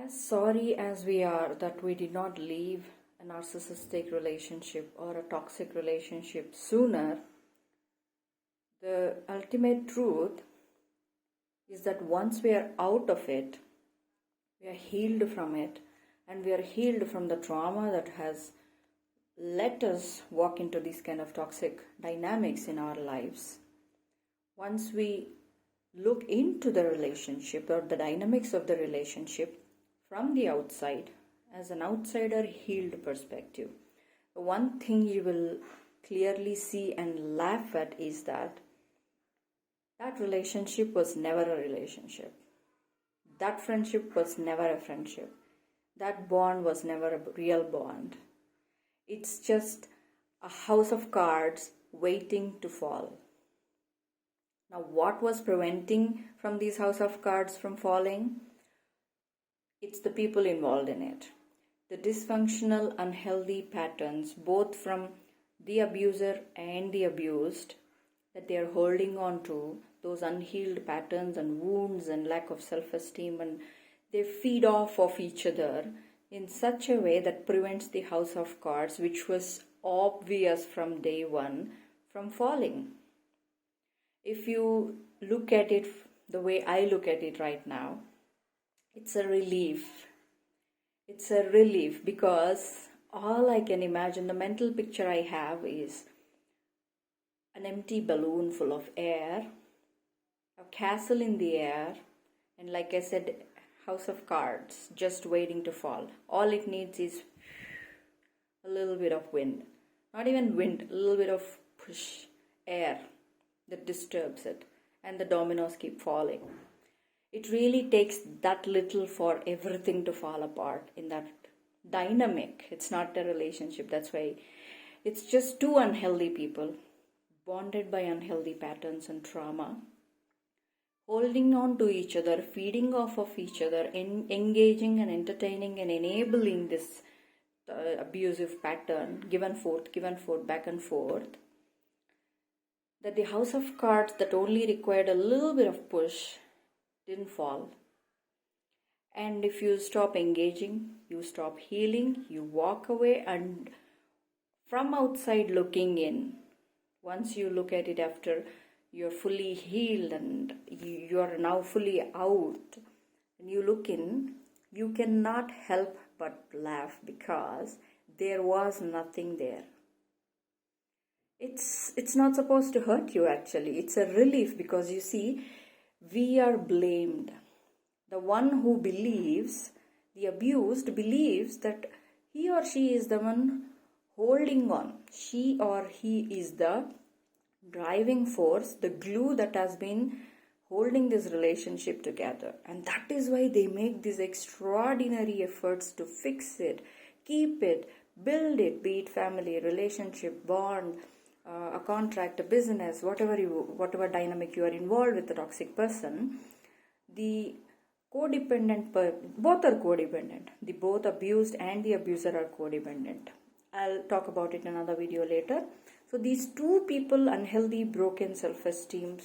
As sorry as we are that we did not leave a narcissistic relationship or a toxic relationship sooner, the ultimate truth is that once we are out of it, we are healed from it, and we are healed from the trauma that has let us walk into these kind of toxic dynamics in our lives. Once we look into the relationship or the dynamics of the relationship from the outside, as an outsider healed perspective, one thing you will clearly see and laugh at is that relationship was never a relationship. That friendship was never a friendship. That bond was never a real bond. It's just a house of cards waiting to fall. Now, what was preventing from these house of cards from falling? It's the people involved in it. The dysfunctional, unhealthy patterns, both from the abuser and the abused, that they are holding on to, those unhealed patterns and wounds and lack of self-esteem, and they feed off of each other in such a way that prevents the house of cards, which was obvious from day one, from falling. If you look at it the way I look at it right now, it's a relief. It's a relief because all I can imagine, the mental picture I have is an empty balloon full of air, a castle in the air, and like I said, house of cards just waiting to fall. All it needs is a little bit of wind. Not even wind, a little bit of push, air that disturbs it, and the dominoes keep falling. It really takes that little for everything to fall apart in that dynamic. It's not a relationship. That's why it's just two unhealthy people bonded by unhealthy patterns and trauma, holding on to each other, feeding off of each other, engaging and entertaining and enabling this abusive pattern, give and forth, back and forth. That the house of cards that only required a little bit of push didn't fall. And if you stop engaging, you stop healing, you walk away, and from outside looking in, once you look at it after you're fully healed and you're now fully out, and you look in, you cannot help but laugh because there was nothing there. It's not supposed to hurt you actually. It's a relief because you see, we are blamed. The one who believes, the abused believes that he or she is the one holding on. She or he is the driving force, the glue that has been holding this relationship together. And that is why they make these extraordinary efforts to fix it, keep it, build it, be it family, relationship, bond, a contract, a business, whatever dynamic you are involved with the toxic person. The codependent, both are codependent. The both abused and the abuser are codependent. I'll talk about it in another video later. So these two people, unhealthy, broken self-esteem,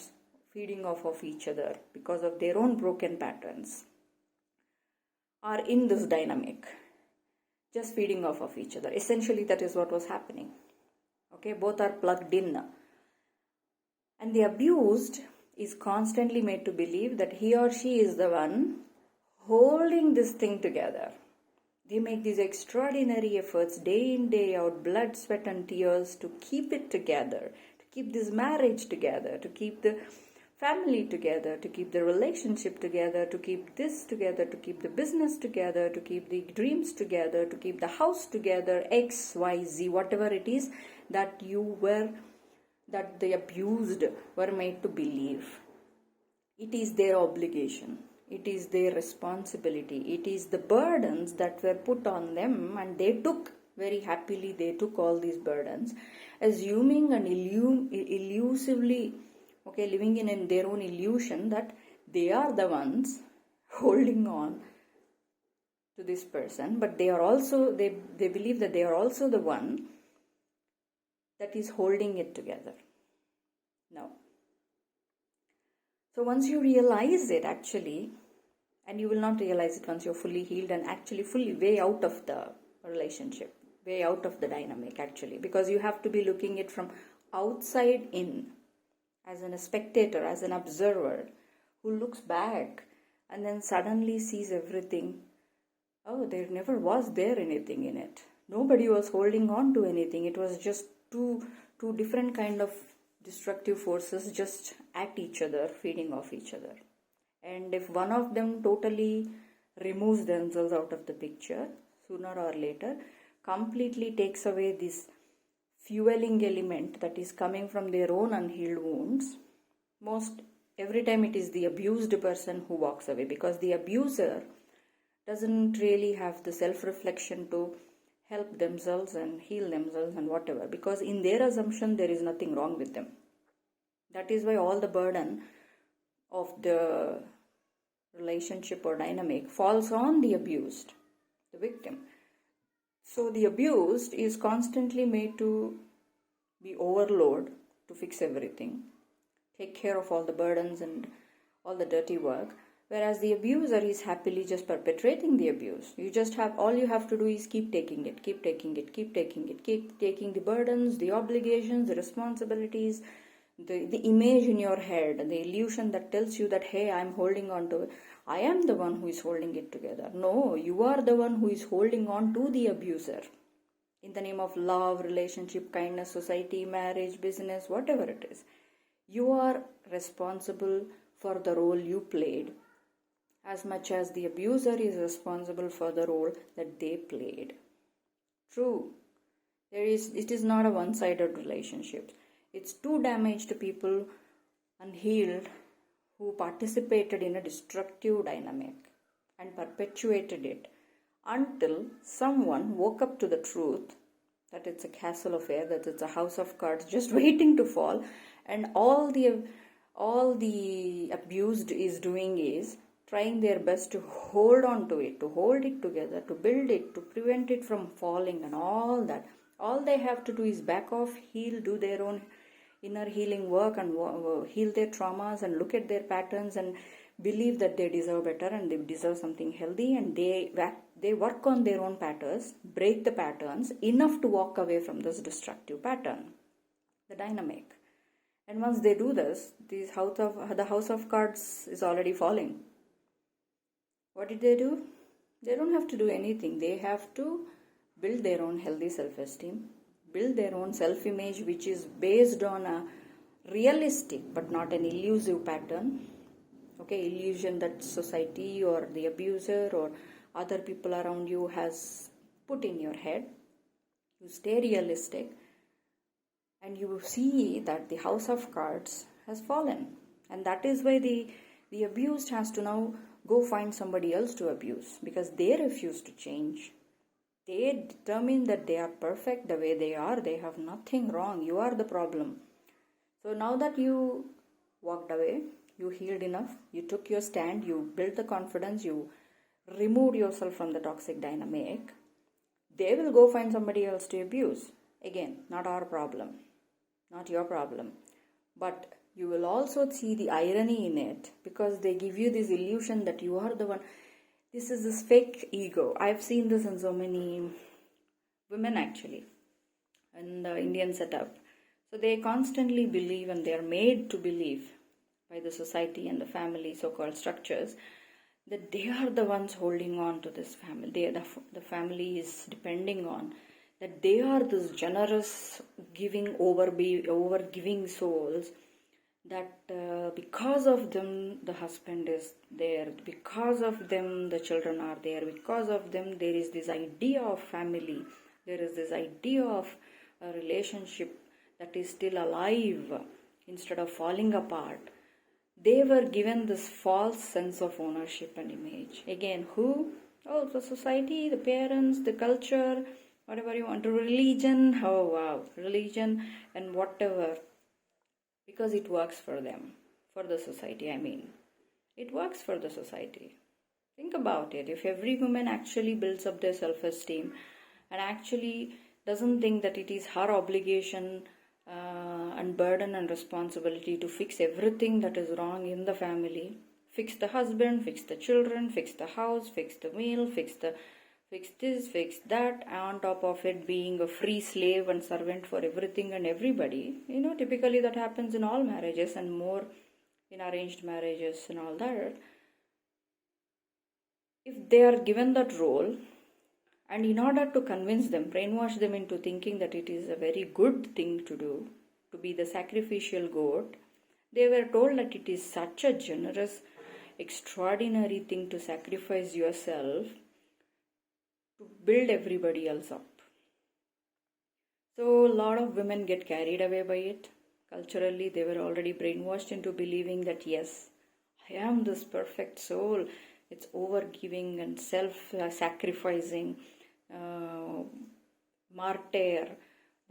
feeding off of each other because of their own broken patterns, are in this dynamic, just feeding off of each other. Essentially, that is what was happening. Okay, both are plugged in. And the abused is constantly made to believe that he or she is the one holding this thing together. They make these extraordinary efforts day in, day out, blood, sweat and tears to keep it together, to keep this marriage together, to keep the family together, to keep the relationship together, to keep this together, to keep the business together, to keep the dreams together, to keep the house together, X, Y, Z, whatever it is that that the abused were made to believe. It is their obligation. It is their responsibility. It is the burdens that were put on them, and they took very happily, they took all these burdens, assuming and illusively, living in their own illusion that they are the ones holding on to this person, but they are also, they believe that they are also the one that is holding it together. No. So once you realize it, actually, And you will not realize it once you're fully healed and actually fully way out of the relationship, way out of the dynamic actually, because you have to be looking it from outside in, as a spectator, as an observer who looks back and then suddenly sees everything. Oh, there never was there anything in it. Nobody was holding on to anything. It was just two different kind of destructive forces just at each other, feeding off each other. And if one of them totally removes themselves out of the picture, sooner or later, completely takes away this fueling element that is coming from their own unhealed wounds, most every time it is the abused person who walks away, because the abuser doesn't really have the self-reflection to help themselves and heal themselves and whatever, because in their assumption there is nothing wrong with them. That is why all the burden of the relationship or dynamic falls on the abused, the victim. So the abused is constantly made to be overloaded to fix everything, take care of all the burdens and all the dirty work, whereas the abuser is happily just perpetrating the abuse. All you have to do is keep taking it, keep taking the burdens, the obligations, the responsibilities, the image in your head, the illusion that tells you that, hey, I'm holding on to it. I am the one who is holding it together. No, you are the one who is holding on to the abuser. In the name of love, relationship, kindness, society, marriage, business, whatever it is. You are responsible for the role you played as much as the abuser is responsible for the role that they played. True, it is not a one-sided relationship. It's two damaged people, unhealed, who participated in a destructive dynamic and perpetuated it until someone woke up to the truth that it's a castle of air, that it's a house of cards just waiting to fall, and all the abused is doing is trying their best to hold on to it, to hold it together, to build it, to prevent it from falling and all that. All they have to do is back off, heal, do their own inner healing work and heal their traumas and look at their patterns and believe that they deserve better and they deserve something healthy, and they work on their own patterns, break the patterns enough to walk away from this destructive pattern, the dynamic. And once they do this, the house of cards is already falling. What did they do? They don't have to do anything. They have to build their own healthy self-esteem, build their own self-image, which is based on a realistic but not an illusive pattern. Okay, illusion that society or the abuser or other people around you has put in your head. You stay realistic and you see that the house of cards has fallen. And that is why the abused has to now go find somebody else to abuse, because they refuse to change. They determine that they are perfect the way they are. They have nothing wrong. You are the problem. So now that you walked away, you healed enough, you took your stand, you built the confidence, you removed yourself from the toxic dynamic, they will go find somebody else to abuse. Again, not our problem, not your problem. But you will also see the irony in it, because they give you this illusion that you are the one. This is this fake ego. I've seen this in so many women actually in the Indian setup. So they constantly believe, and they are made to believe by the society and the family so-called structures, that they are the ones holding on to this family. The family is depending on, that they are this generous, over-giving souls, that because of them the husband is there, because of them the children are there, because of them there is this idea of family, there is this idea of a relationship that is still alive instead of falling apart. They were given this false sense of ownership and image. Again, who? Oh, the society, the parents, the culture, whatever you want, religion. Oh wow, religion and whatever. Because it works for them, for the society, I mean. It works for the society. Think about it. If every woman actually builds up their self-esteem and actually doesn't think that it is her obligation and burden and responsibility to fix everything that is wrong in the family, Fix the husband, fix the children, fix the house, fix the meal, fix this, fix that, on top of it being a free slave and servant for everything and everybody. Typically that happens in all marriages and more in arranged marriages and all that. If they are given that role, and in order to convince them, brainwash them into thinking that it is a very good thing to do, to be the sacrificial goat, they were told that it is such a generous, extraordinary thing to sacrifice yourself to build everybody else up. So a lot of women get carried away by it. Culturally, they were already brainwashed into believing that yes, I am this perfect soul. It's overgiving and self-sacrificing, the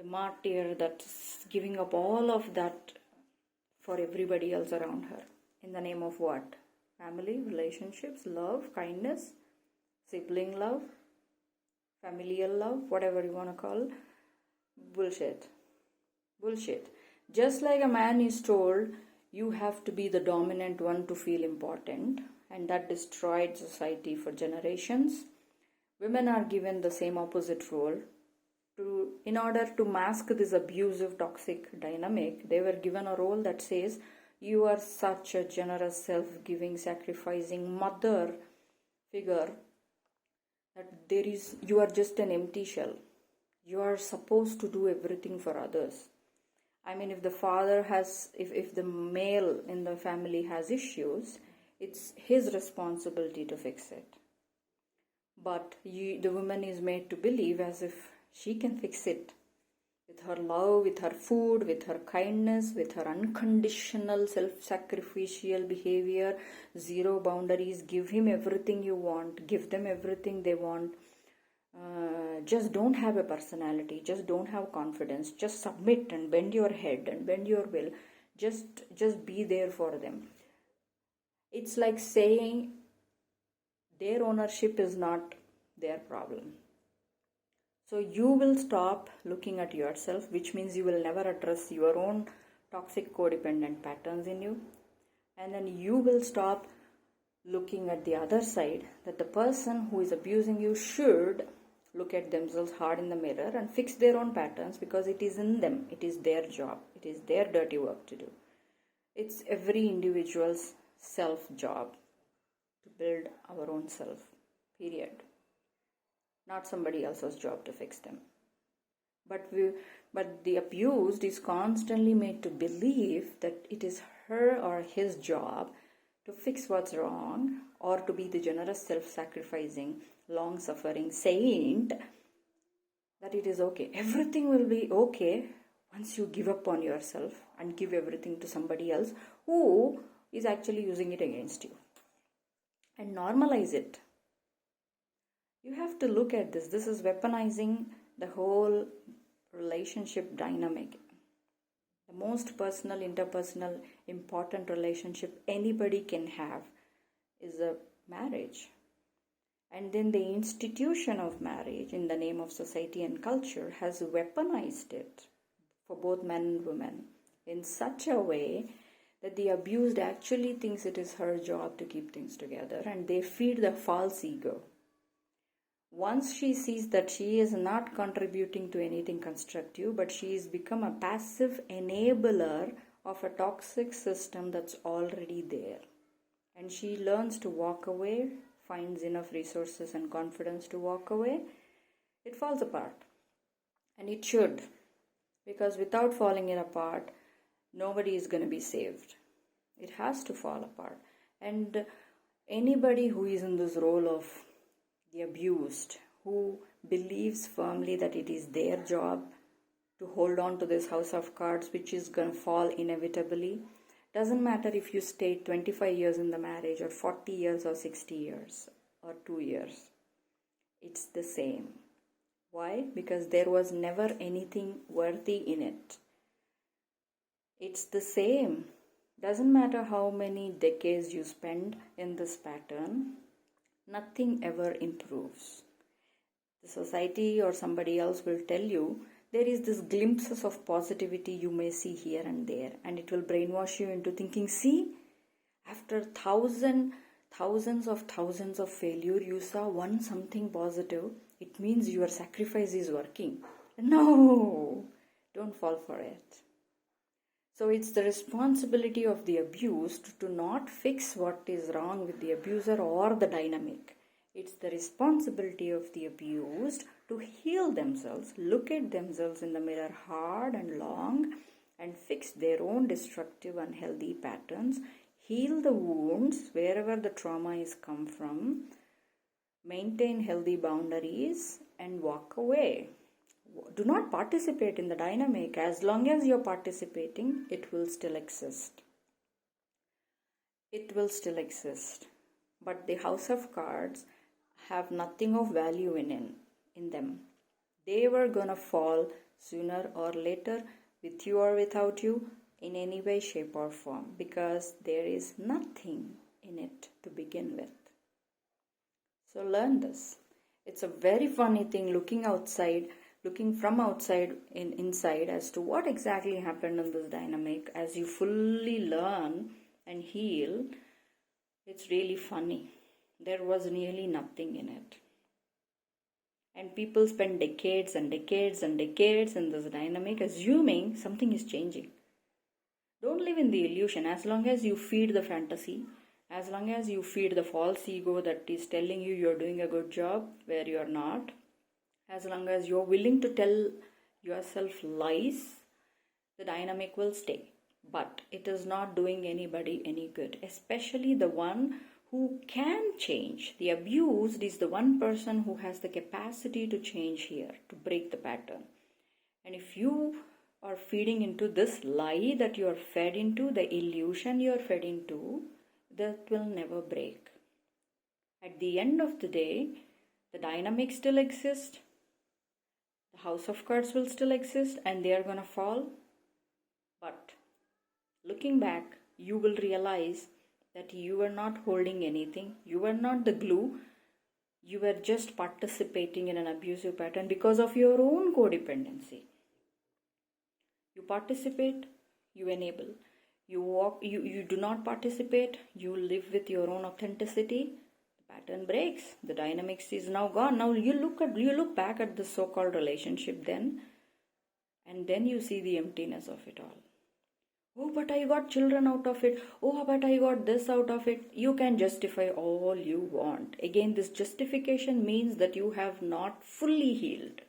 martyr that's giving up all of that for everybody else around her. In the name of what? Family, relationships, love, kindness, sibling love, familial love, whatever you want to call. Bullshit. Just like a man is told you have to be the dominant one to feel important, and that destroyed society for generations, women are given the same opposite role. In order to mask this abusive, toxic dynamic, they were given a role that says, you are such a generous, self-giving, sacrificing mother figure that you are just an empty shell. You are supposed to do everything for others. I mean, if the father if the male in the family has issues, it's his responsibility to fix it. But the woman is made to believe as if she can fix it with her love, with her food, with her kindness, with her unconditional self-sacrificial behavior, zero boundaries. Give him everything you want, give them everything they want. Just don't have a personality, just don't have confidence, just submit and bend your head and bend your will, just be there for them. It's like saying their ownership is not their problem. So you will stop looking at yourself, which means you will never address your own toxic codependent patterns in you, and then you will stop looking at the other side, that the person who is abusing you should look at themselves hard in the mirror and fix their own patterns, because it is in them, it is their job, it is their dirty work to do. It's every individual's self job to build our own self, period. Not somebody else's job to fix them. But the abused is constantly made to believe that it is her or his job to fix what's wrong, or to be the generous, self-sacrificing, long-suffering saint, that it is okay. Everything will be okay once you give up on yourself and give everything to somebody else who is actually using it against you. And normalize it. You have to look at this. This is weaponizing the whole relationship dynamic. The most personal, interpersonal, important relationship anybody can have is a marriage. And then the institution of marriage, in the name of society and culture, has weaponized it for both men and women in such a way that the abused actually thinks it is her job to keep things together, and they feed the false ego. Once she sees that she is not contributing to anything constructive, but she has become a passive enabler of a toxic system that's already there, and she learns to walk away, finds enough resources and confidence to walk away, it falls apart. And it should, because without falling it apart, nobody is going to be saved. It has to fall apart. And anybody who is in this role of the abused, who believes firmly that it is their job to hold on to this house of cards, which is going to fall inevitably, doesn't matter if you stayed 25 years in the marriage, or 40 years, or 60 years, or 2 years. It's the same. Why? Because there was never anything worthy in it. It's the same. Doesn't matter how many decades you spend in this pattern, nothing ever improves. The society or somebody else will tell you there is this glimpses of positivity you may see here and there, and it will brainwash you into thinking, see, After thousands of failure, you saw one something positive. It means your sacrifice is working. No, don't fall for it. So it's the responsibility of the abused to not fix what is wrong with the abuser or the dynamic. It's the responsibility of the abused to heal themselves, look at themselves in the mirror hard and long, and fix their own destructive, unhealthy patterns, heal the wounds wherever the trauma is come from, maintain healthy boundaries, and walk away. Do not participate in the dynamic. As long as you're participating, it will still exist. It will still exist. But the house of cards have nothing of value in them. They were gonna fall sooner or later, with you or without you, in any way, shape, or form, because there is nothing in it to begin with. So learn this. It's a very funny thing looking from outside inside as to what exactly happened in this dynamic. As you fully learn and heal, it's really funny. There was nearly nothing in it. And people spend decades and decades and decades in this dynamic assuming something is changing. Don't live in the illusion. As long as you feed the fantasy, as long as you feed the false ego that is telling you you're doing a good job where you're not, as long as you're willing to tell yourself lies, the dynamic will stay. But it is not doing anybody any good, especially the one who can change. The abused is the one person who has the capacity to change here, to break the pattern. And if you are feeding into this lie that you are fed into, the illusion you are fed into, that will never break. At the end of the day, the dynamic still exists. The house of cards will still exist and they are going to fall. But looking back, you will realize that you were not holding anything. You were not the glue. You were just participating in an abusive pattern because of your own codependency. You participate, you enable. You do not participate, you live with your own authenticity. The pattern breaks. The dynamics is now gone. Now you look back at the so-called relationship then, and then you see the emptiness of it all. Oh, but I got children out of it. Oh, but I got this out of it. You can justify all you want. Again, this justification means that you have not fully healed.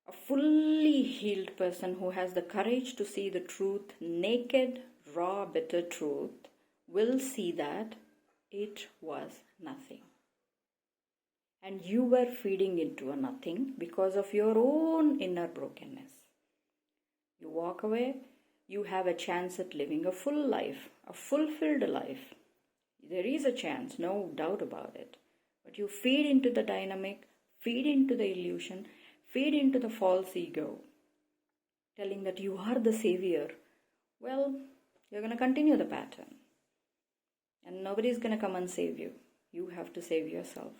A fully healed person who has the courage to see the truth, naked, raw, bitter truth, will see that it was nothing. And you were feeding into a nothing because of your own inner brokenness. You walk away, you have a chance at living a full life, a fulfilled life. There is a chance, no doubt about it. But you feed into the dynamic, feed into the illusion, feed into the false ego, telling that you are the savior. Well, you're going to continue the pattern. And nobody is going to come and save you. You have to save yourself.